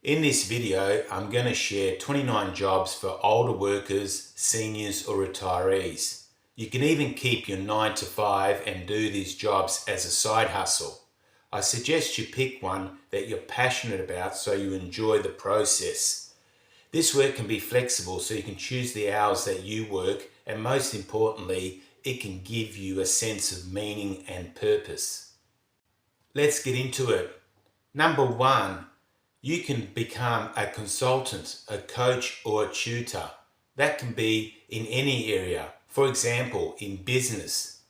In this video, I'm going to share 29 jobs for older workers, seniors or retirees. You can even keep your 9 to 5 and do these jobs as a side hustle. I suggest you pick one that you're passionate about so you enjoy the process. This work can be flexible so you can choose the hours that you work, and most importantly, it can give you a sense of meaning and purpose. Let's get into it. Number 1. You can become a consultant, a coach or a tutor. That can be in any area. For example, in business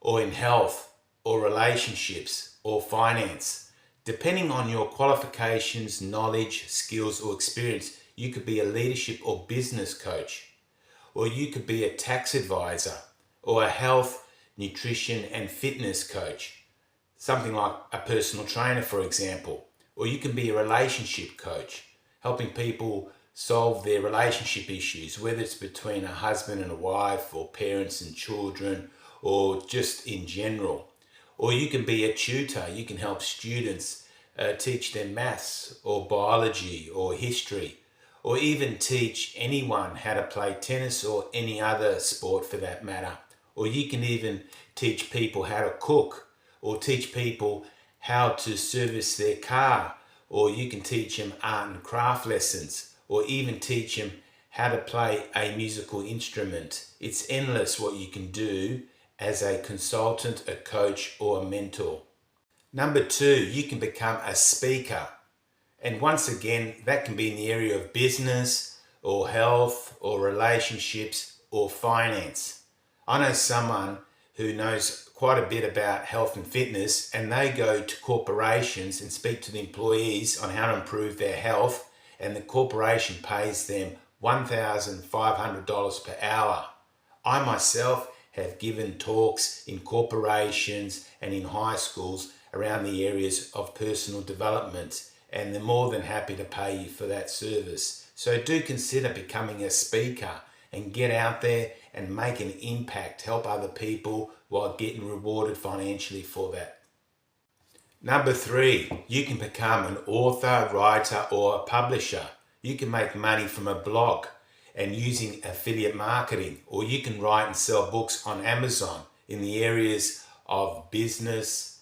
or in health or relationships or finance. Depending on your qualifications, knowledge, skills or experience, you could be a leadership or business coach, or you could be a tax advisor or a health, nutrition and fitness coach. Something like a personal trainer, for example. Or you can be a relationship coach, helping people solve their relationship issues, whether it's between a husband and a wife, or parents and children, or just in general. Or you can be a tutor. You can help students teach them maths or biology or history, or even teach anyone how to play tennis or any other sport for that matter. Or you can even teach people how to cook, or teach people how to service their car, or you can teach them art and craft lessons, or even teach them how to play a musical instrument. It's endless what you can do as a consultant, a coach, or a mentor. Number 2, you can become a speaker. And once again, that can be in the area of business, or health, or relationships, or finance. I know someone who knows quite a bit about health and fitness, and they go to corporations and speak to the employees on how to improve their health, and the corporation pays them $1,500 per hour. I myself have given talks in corporations and in high schools around the areas of personal development, and they're more than happy to pay you for that service. So do consider becoming a speaker and get out there and make an impact, help other people while getting rewarded financially for that. Number 3, you can become an author, writer or a publisher. You can make money from a blog and using affiliate marketing, or you can write and sell books on Amazon in the areas of business,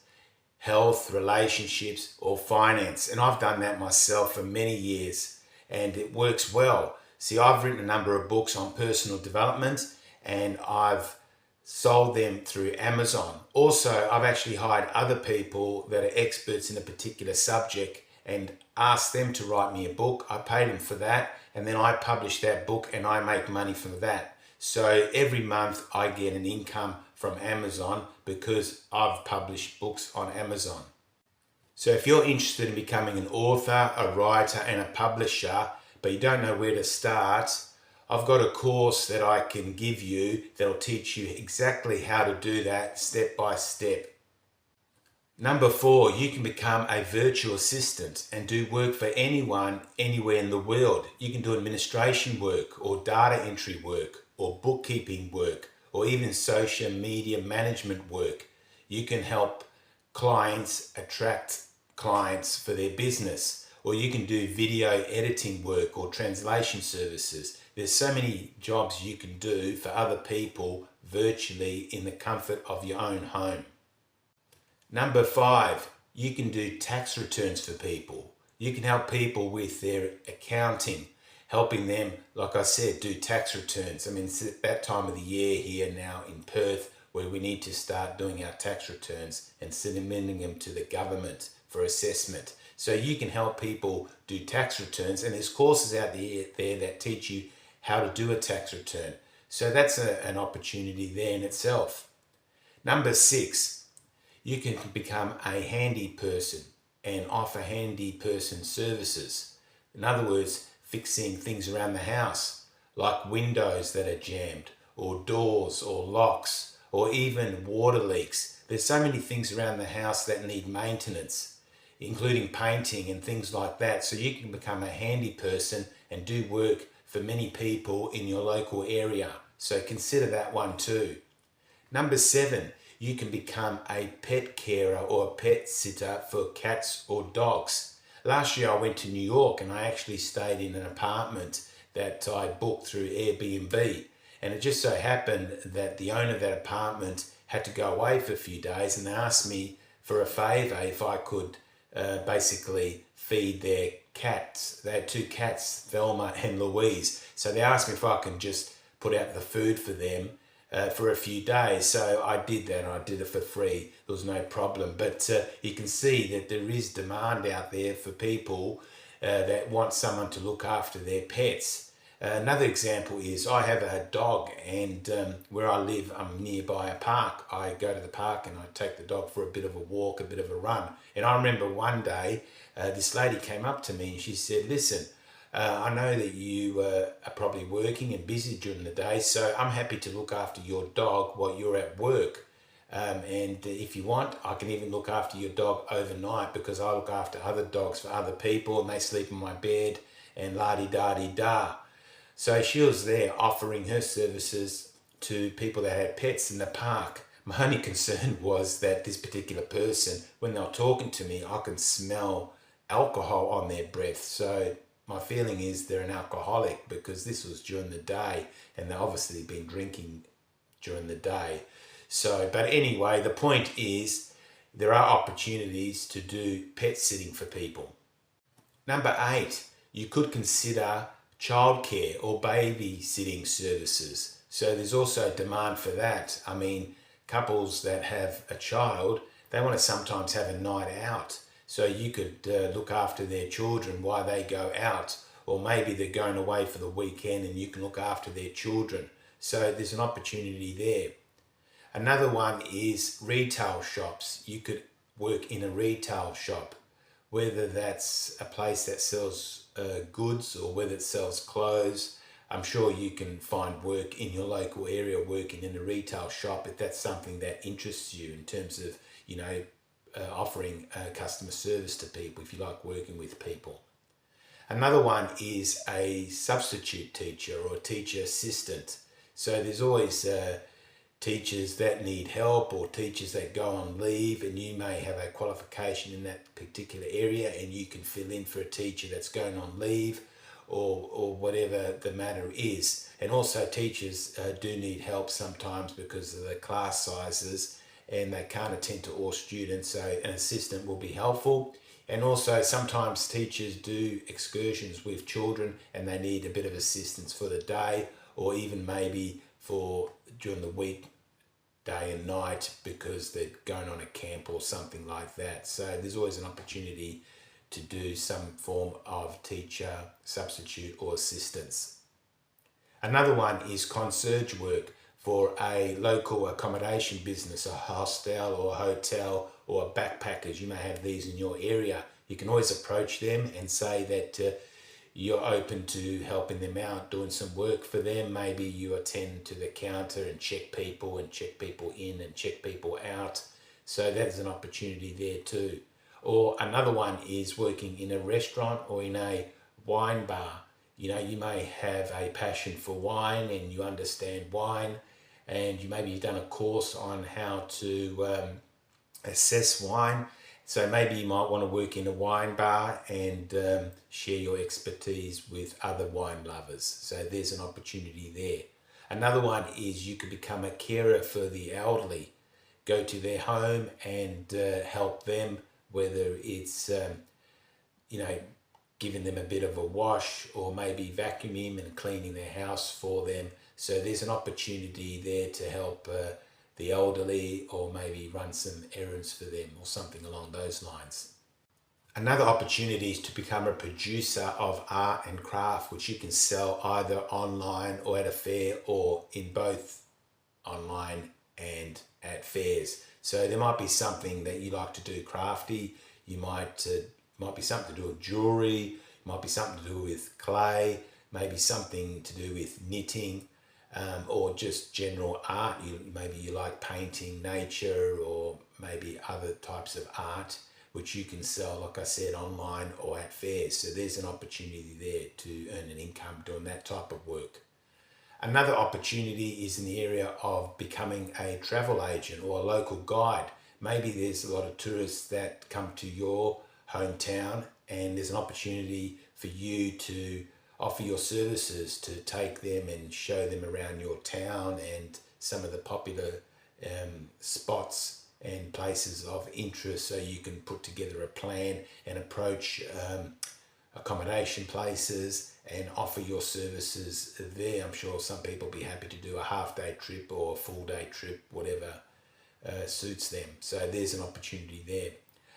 health, relationships or finance. And I've done that myself for many years and it works well. See, I've written a number of books on personal development and I've sold them through Amazon. Also, I've actually hired other people that are experts in a particular subject and asked them to write me a book. I paid them for that, and then I publish that book and I make money from that. So every month I get an income from Amazon because I've published books on Amazon. So if you're interested in becoming an author, a writer and a publisher, but you don't know where to start, I've got a course that I can give you that'll teach you exactly how to do that step by step. Number 4, you can become a virtual assistant and do work for anyone, anywhere in the world. You can do administration work or data entry work or bookkeeping work or even social media management work. You can help clients attract clients for their business, or you can do video editing work or translation services. There's so many jobs you can do for other people virtually in the comfort of your own home. Number 5, you can do tax returns for people. You can help people with their accounting, helping them, like I said, do tax returns. I mean, it's that time of the year here now in Perth where we need to start doing our tax returns and submitting them to the government for assessment. So you can help people do tax returns, and there's courses out there that teach you how to do a tax return. So that's an opportunity there in itself. Number 6, you can become a handy person and offer handy person services. In other words, fixing things around the house, like windows that are jammed, or doors, or locks, or even water leaks. There's so many things around the house that need maintenance, including painting and things like that. So you can become a handy person and do work for many people in your local area. So consider that one too. Number 7, you can become a pet carer or a pet sitter for cats or dogs. Last year I went to New York and I actually stayed in an apartment that I booked through Airbnb. And it just so happened that the owner of that apartment had to go away for a few days, and they asked me for a favour if I could basically feed their cats. They had two cats, Thelma and Louise. So they asked me if I could just put out the food for them for a few days. So I did that, and I did it for free. There was no problem. But you can see that there is demand out there for people that want someone to look after their pets. Another example is I have a dog, and where I live, I'm nearby a park. I go to the park and I take the dog for a bit of a walk, a bit of a run. And I remember one day this lady came up to me and she said, listen, I know that you are probably working and busy during the day, so I'm happy to look after your dog while you're at work. And if you want, I can even look after your dog overnight, because I look after other dogs for other people and they sleep in my bed and la-di-da-di-da. So she was there offering her services to people that had pets in the park. My only concern was that this particular person, when they were talking to me, I could smell alcohol on their breath. So my feeling is they're an alcoholic, because this was during the day and they've obviously been drinking during the day. So, but anyway, the point is there are opportunities to do pet sitting for people. Number 8, you could consider childcare or babysitting services. So there's also demand for that. I mean, couples that have a child, they want to sometimes have a night out. So you could look after their children while they go out, or maybe they're going away for the weekend and you can look after their children. So there's an opportunity there. Another one is retail shops. You could work in a retail shop, whether that's a place that sells goods or whether it sells clothes. I'm sure you can find work in your local area working in a retail shop if that's something that interests you in terms of, offering customer service to people, if you like working with people. Another one is a substitute teacher or a teacher assistant. So there's always teachers that need help or teachers that go on leave, and you may have a qualification in that particular area and you can fill in for a teacher that's going on leave or whatever the matter is. And also teachers do need help sometimes because of the class sizes and they can't attend to all students, so an assistant will be helpful. And also sometimes teachers do excursions with children and they need a bit of assistance for the day, or even maybe for during the week, day and night, because they're going on a camp or something like that. So there's always an opportunity to do some form of teacher substitute or assistance. Another one is concierge work for a local accommodation business, a hostel or a hotel or backpackers. You may have these in your area. You can always approach them and say that you're open to helping them out, doing some work for them. Maybe you attend to the counter and check people in and check people out. So that's an opportunity there too. Or another one is working in a restaurant or in a wine bar. You may have a passion for wine and you understand wine, and you've done a course on how to assess wine. So maybe you might want to work in a wine bar and share your expertise with other wine lovers. So there's an opportunity there. Another one is you could become a carer for the elderly. Go to their home and help them, whether it's, giving them a bit of a wash or maybe vacuuming and cleaning their house for them. So there's an opportunity there to help the elderly, or maybe run some errands for them or something along those lines. Another opportunity is to become a producer of art and craft, which you can sell either online or at a fair, or in both online and at fairs. So there might be something that you like to do crafty. You might be something to do with jewelry, might be something to do with clay, maybe something to do with knitting, or just general art. Maybe you like painting nature, or maybe other types of art which you can sell, like I said, online or at fairs. So there's an opportunity there to earn an income doing that type of work. Another opportunity is in the area of becoming a travel agent or a local guide. Maybe there's a lot of tourists that come to your hometown, and there's an opportunity for you to offer your services to take them and show them around your town and some of the popular spots and places of interest, so you can put together a plan and approach accommodation places and offer your services there. I'm sure some people will be happy to do a half-day trip or a full-day trip, whatever suits them. So there's an opportunity there.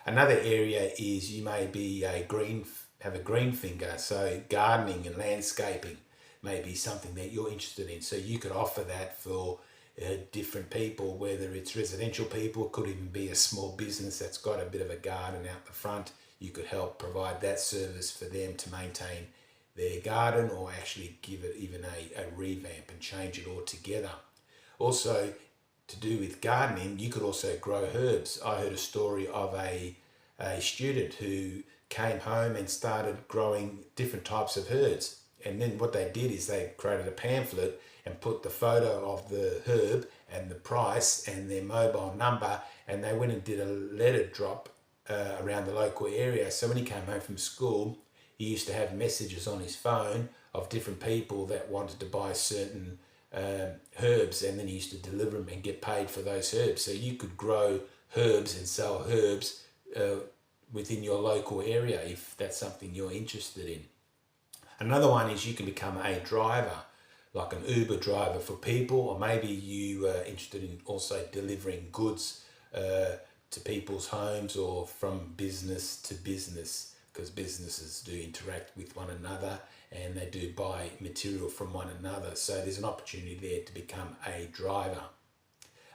Another area is you may be have a green finger, so gardening and landscaping may be something that you're interested in. So you could offer that for different people, whether it's residential people, it could even be a small business that's got a bit of a garden out the front. You could help provide that service for them to maintain their garden, or actually give it even a revamp and change it altogether. Also, to do with gardening, you could also grow herbs. I heard a story of a student who came home and started growing different types of herbs. And then what they did is they created a pamphlet and put the photo of the herb and the price and their mobile number, and they went and did a letter drop around the local area. So when he came home from school, he used to have messages on his phone of different people that wanted to buy certain herbs, and then he used to deliver them and get paid for those herbs. So you could grow herbs and sell herbs within your local area if that's something you're interested in. Another one is you can become a driver, like an Uber driver for people, or maybe you are interested in also delivering goods to people's homes or from business to business, because businesses do interact with one another and they do buy material from one another. So there's an opportunity there to become a driver.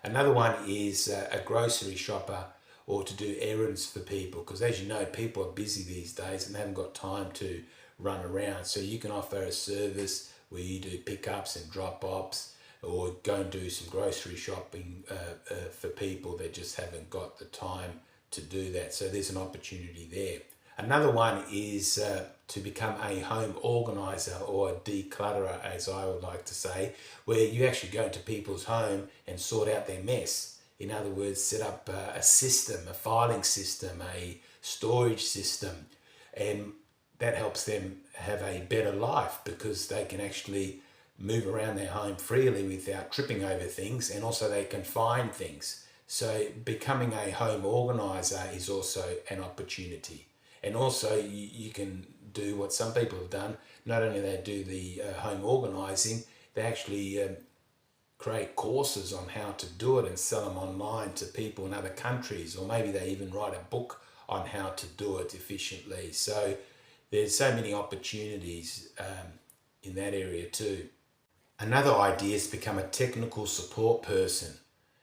Another one is a grocery shopper, or to do errands for people, because as you know, people are busy these days and they haven't got time to run around. So you can offer a service where you do pickups and drop-offs, or go and do some grocery shopping for people that just haven't got the time to do that. So there's an opportunity there. Another one is to become a home organizer, or a declutterer, as I would like to say, where you actually go into people's home and sort out their mess. In other words, set up a system, a filing system, a storage system, and that helps them have a better life, because they can actually move around their home freely without tripping over things, and also they can find things. So becoming a home organizer is also an opportunity. And also you can do what some people have done. Not only they do the home organizing, they actually create courses on how to do it and sell them online to people in other countries, or maybe they even write a book on how to do it efficiently. So there's so many opportunities in that area too. Another idea is to become a technical support person.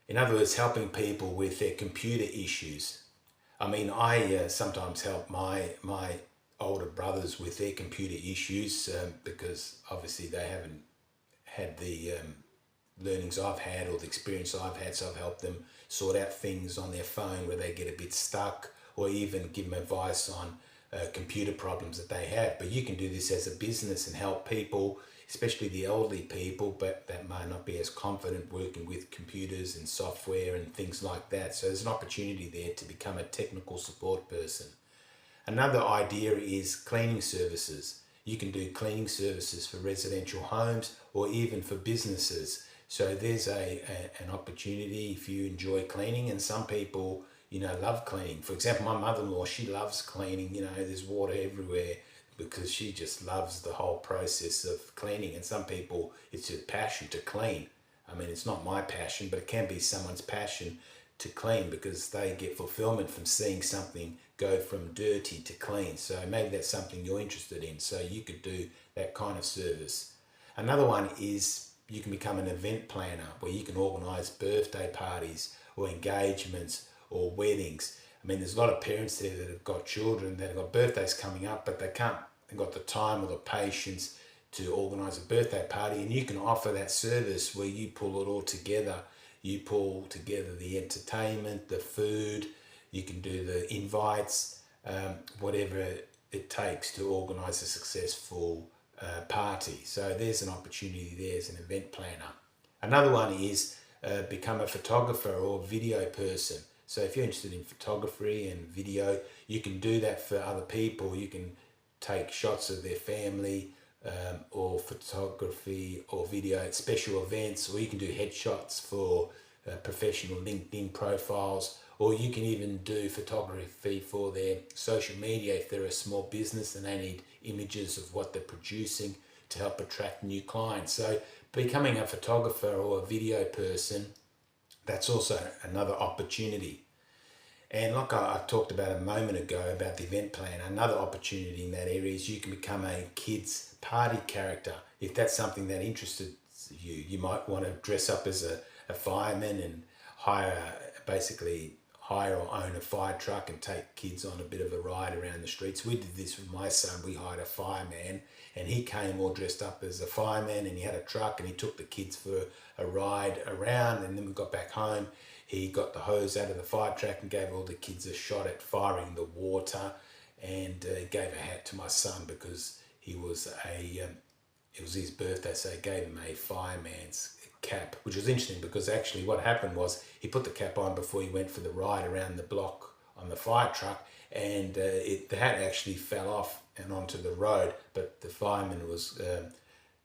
In other words, helping people with their computer issues. I mean, I sometimes help my older brothers with their computer issues because obviously they haven't had the learnings I've had or the experience I've had, so I've helped them sort out things on their phone where they get a bit stuck, or even give them advice on computer problems that they have. But you can do this as a business and help people, especially the elderly people, but that may not be as confident working with computers and software and things like that. So there's an opportunity there to become a technical support person. Another idea is cleaning services. You can do cleaning services for residential homes or even for businesses. So there's an opportunity if you enjoy cleaning, and some people, love cleaning. For example, my mother-in-law, she loves cleaning. There's water everywhere because she just loves the whole process of cleaning. And some people, it's a passion to clean. I mean, it's not my passion, but it can be someone's passion to clean, because they get fulfillment from seeing something go from dirty to clean. So maybe that's something you're interested in. So you could do that kind of service. Another one is you can become an event planner, where you can organise birthday parties or engagements or weddings. I mean, there's a lot of parents there that have got children that have got birthdays coming up, but they've got the time or the patience to organise a birthday party, and you can offer that service where you pull it all together. You pull together the entertainment, the food, you can do the invites, whatever it takes to organise a successful party. So there's an opportunity there as an event planner. Another one is become a photographer or video person. So if you're interested in photography and video, you can do that for other people. You can take shots of their family, or photography or video at special events, or you can do headshots for professional LinkedIn profiles, or you can even do photography for their social media if they're a small business and they need images of what they're producing to help attract new clients. So becoming a photographer or a video person, that's also another opportunity. And like I talked about a moment ago about the event plan, another opportunity in that area is you can become a kids party character. If that's something that interested you, you might want to dress up as a fireman and basically hire or own a fire truck and take kids on a bit of a ride around the streets. We did this with my son. We hired a fireman and he came all dressed up as a fireman, and he had a truck and he took the kids for a ride around, and then we got back home. He got the hose out of the fire truck and gave all the kids a shot at firing the water, and gave a hat to my son because it was his birthday, so he gave him a fireman's cap, which was interesting because actually what happened was he put the cap on before he went for the ride around the block on the fire truck, and the hat actually fell off and onto the road, but the fireman was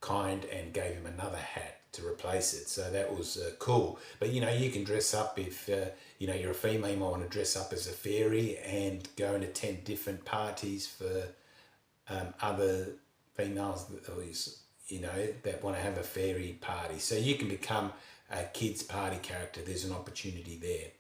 kind and gave him another hat to replace it. So that was cool. But you can dress up if you're a female. You might want to dress up as a fairy and go and attend different parties for other females that want to have a fairy party. So you can become a kids party character. There's an opportunity there.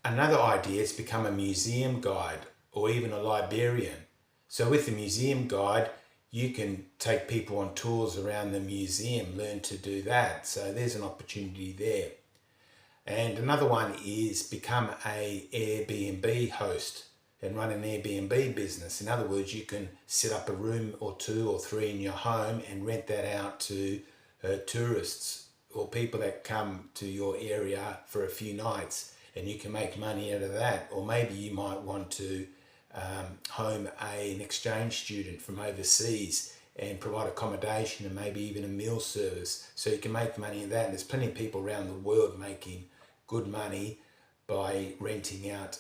Another idea is become a museum guide or even a librarian. So with the museum guide, you can take people on tours around the museum, learn to do that. So there's an opportunity there. And another one is become a Airbnb host and run an Airbnb business. In other words, you can set up a room or 2 or 3 in your home and rent that out to tourists or people that come to your area for a few nights, and you can make money out of that. Or maybe you might want to home an exchange student from overseas and provide accommodation and maybe even a meal service, so you can make money in that. And there's plenty of people around the world making good money by renting out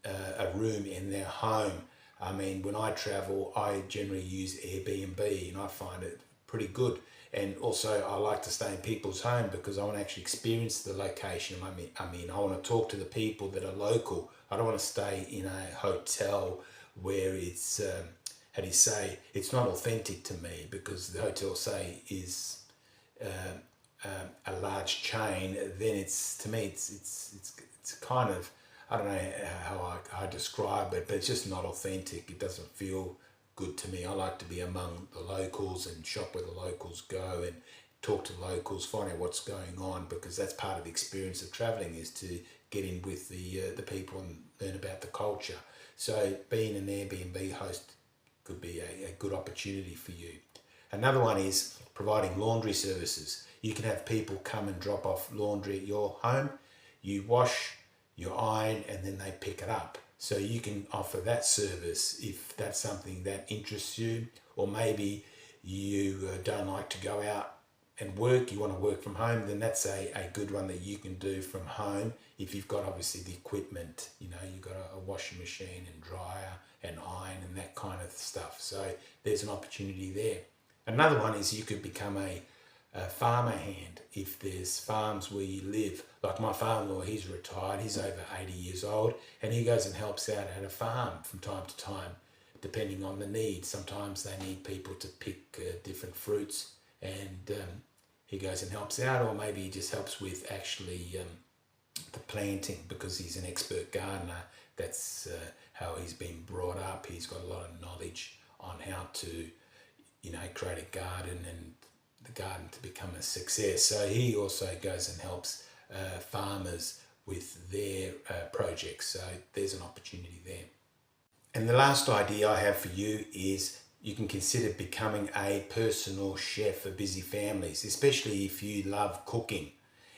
a room in their home. I mean, when I travel, I generally use Airbnb and I find it pretty good. And also I like to stay in people's home because I want to actually experience the location. I want to talk to the people that are local. I don't want to stay in a hotel where it's, it's not authentic to me, because the hotel, say, is a large chain. Then it's kind of, I don't know how I describe it, but it's just not authentic. It doesn't feel good to me. I like to be among the locals and shop where the locals go and talk to the locals, find out what's going on, because that's part of the experience of traveling, is to get in with the people and learn about the culture. So being an Airbnb host could be a good opportunity for you. Another one is providing laundry services. You can have people come and drop off laundry at your home. You wash, you iron, and then they pick it up. So you can offer that service if that's something that interests you. Or maybe you don't like to go out and work, you want to work from home, then that's a good one that you can do from home if you've got obviously the equipment. You've got a washing machine and dryer and iron and that kind of stuff. So there's an opportunity there. Another one is you could become a farmer hand if there's farms where you live. Like my father-in-law, he's retired, he's over 80 years old, and he goes and helps out at a farm from time to time, depending on the need. Sometimes they need people to pick different fruits, and he goes and helps out, or maybe he just helps with actually the planting, because he's an expert gardener. That's how he's been brought up. He's got a lot of knowledge on how to, create a garden and the garden to become a success. So he also goes and helps farmers with their projects. So there's an opportunity there. And the last idea I have for you is you can consider becoming a personal chef for busy families, especially if you love cooking.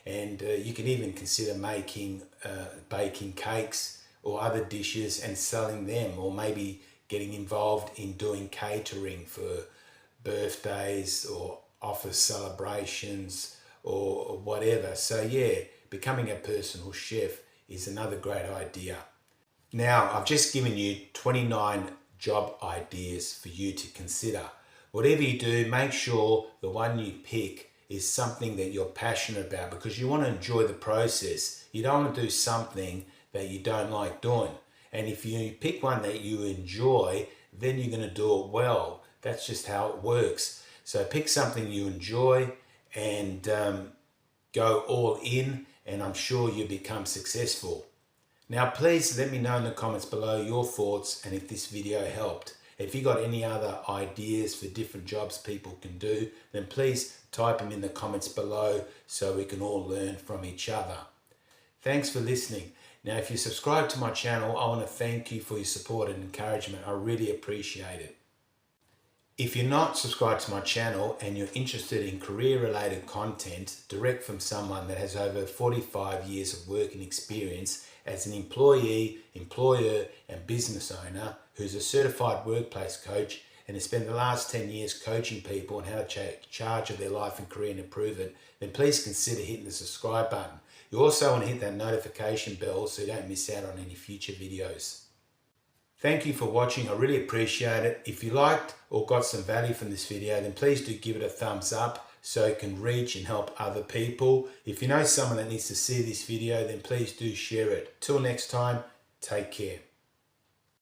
And you can even consider baking cakes or other dishes and selling them, or maybe getting involved in doing catering for birthdays or office celebrations or whatever. So yeah, becoming a personal chef is another great idea. Now, I've just given you 29 job ideas for you to consider. Whatever you do, make sure the one you pick is something that you're passionate about, because you want to enjoy the process. You don't want to do something that you don't like doing. And if you pick one that you enjoy, then you're going to do it well. That's just how it works. So pick something you enjoy and go all in, and I'm sure you'll become successful. Now, please let me know in the comments below your thoughts and if this video helped. If you got any other ideas for different jobs people can do, then please type them in the comments below so we can all learn from each other. Thanks for listening. Now, if you subscribe to my channel, I want to thank you for your support and encouragement. I really appreciate it. If you're not subscribed to my channel and you're interested in career-related content direct from someone that has over 45 years of working experience as an employee, employer, and business owner who's a certified workplace coach and has spent the last 10 years coaching people on how to take charge of their life and career and improve it, then please consider hitting the subscribe button. You also want to hit that notification bell so you don't miss out on any future videos. Thank you for watching. I really appreciate it. If you liked or got some value from this video, then please do give it a thumbs up so it can reach and help other people. If you know someone that needs to see this video, then please do share it. Till next time, take care.